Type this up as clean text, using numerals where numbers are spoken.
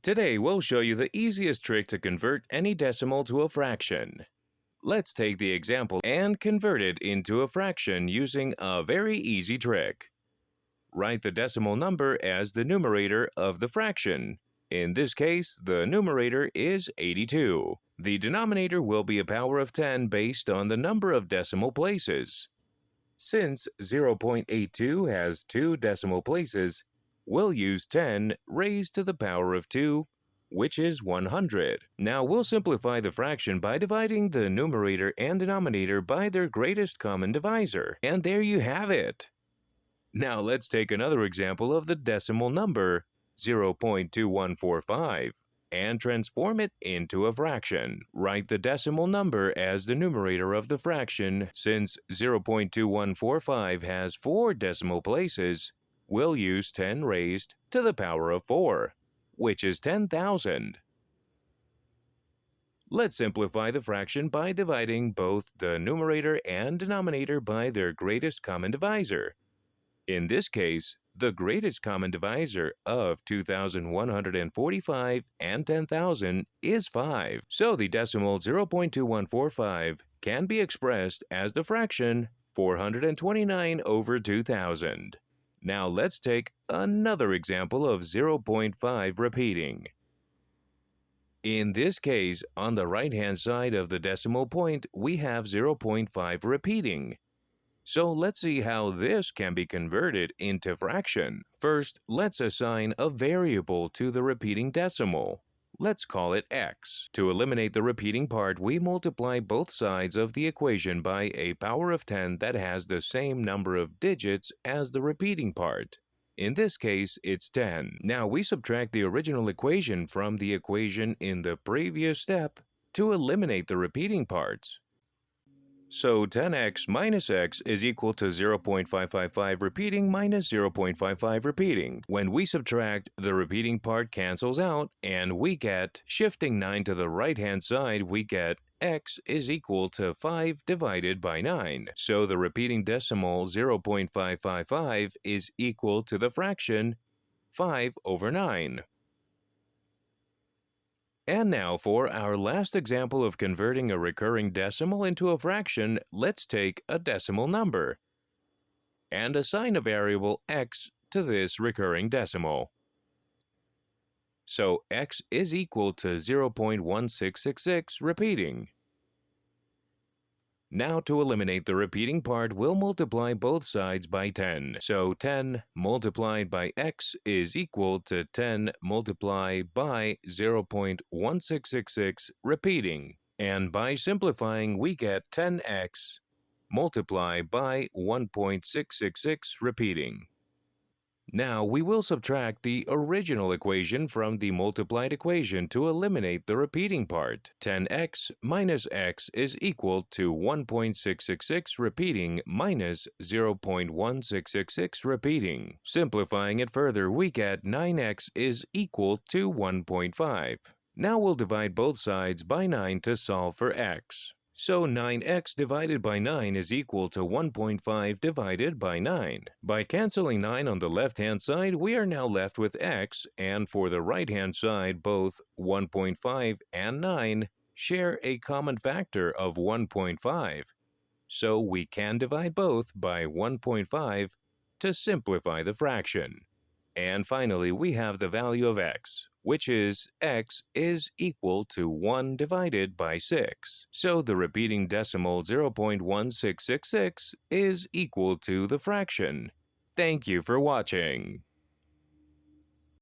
Today, we'll show you the easiest trick to convert any decimal to a fraction. Let's take the example and convert it into a fraction using a very easy trick. Write the decimal number as the numerator of the fraction. In this case, the numerator is 82. The denominator will be a power of 10 based on the number of decimal places. Since 0.82 has 2 decimal places, we'll use 10 raised to the power of 2, which is 100. Now we'll simplify the fraction by dividing the numerator and denominator by their greatest common divisor. And there you have it! Now let's take another example of the decimal number, 0.2145, and transform it into a fraction. Write the decimal number as the numerator of the fraction. Since 0.2145 has 4 decimal places, we'll use 10 raised to the power of 4, which is 10,000. Let's simplify the fraction by dividing both the numerator and denominator by their greatest common divisor. In this case, the greatest common divisor of 2,145 and 10,000 is 5. So the decimal 0.2145 can be expressed as the fraction 429 over 2,000. Now let's take another example of 0.5 repeating. In this case, on the right-hand side of the decimal point, we have 0.5 repeating. So let's see how this can be converted into fraction. First, let's assign a variable to the repeating decimal. Let's call it x. To eliminate the repeating part, we multiply both sides of the equation by a power of 10 that has the same number of digits as the repeating part. In this case, it's 10. Now we subtract the original equation from the equation in the previous step to eliminate the repeating parts. So 10x minus x is equal to 0.555 repeating minus 0.55 repeating. When we subtract, the repeating part cancels out, and we get, shifting 9 to the right-hand side, we get x is equal to 5 divided by 9. So the repeating decimal 0.555 is equal to the fraction 5 over 9. And now for our last example of converting a recurring decimal into a fraction, let's take a decimal number and assign a variable x to this recurring decimal. So x is equal to 0.1666 repeating. Now to eliminate the repeating part, we'll multiply both sides by 10. So 10 multiplied by x is equal to 10 multiplied by 0.1666 repeating. And by simplifying, we get 10x multiplied by 1.666 repeating. Now we will subtract the original equation from the multiplied equation to eliminate the repeating part. 10x minus x is equal to 1.666 repeating minus 0.1666 repeating. Simplifying it further, we get 9x is equal to 1.5. Now we'll divide both sides by 9 to solve for x. So 9x divided by 9 is equal to 1.5 divided by 9. By canceling 9 on the left-hand side, we are now left with x, and for the right-hand side, both 1.5 and 9 share a common factor of 1.5. So we can divide both by 1.5 to simplify the fraction. And finally, we have the value of x, which is x is equal to 1 divided by 6. So the repeating decimal 0.1666 is equal to the fraction. Thank you for watching.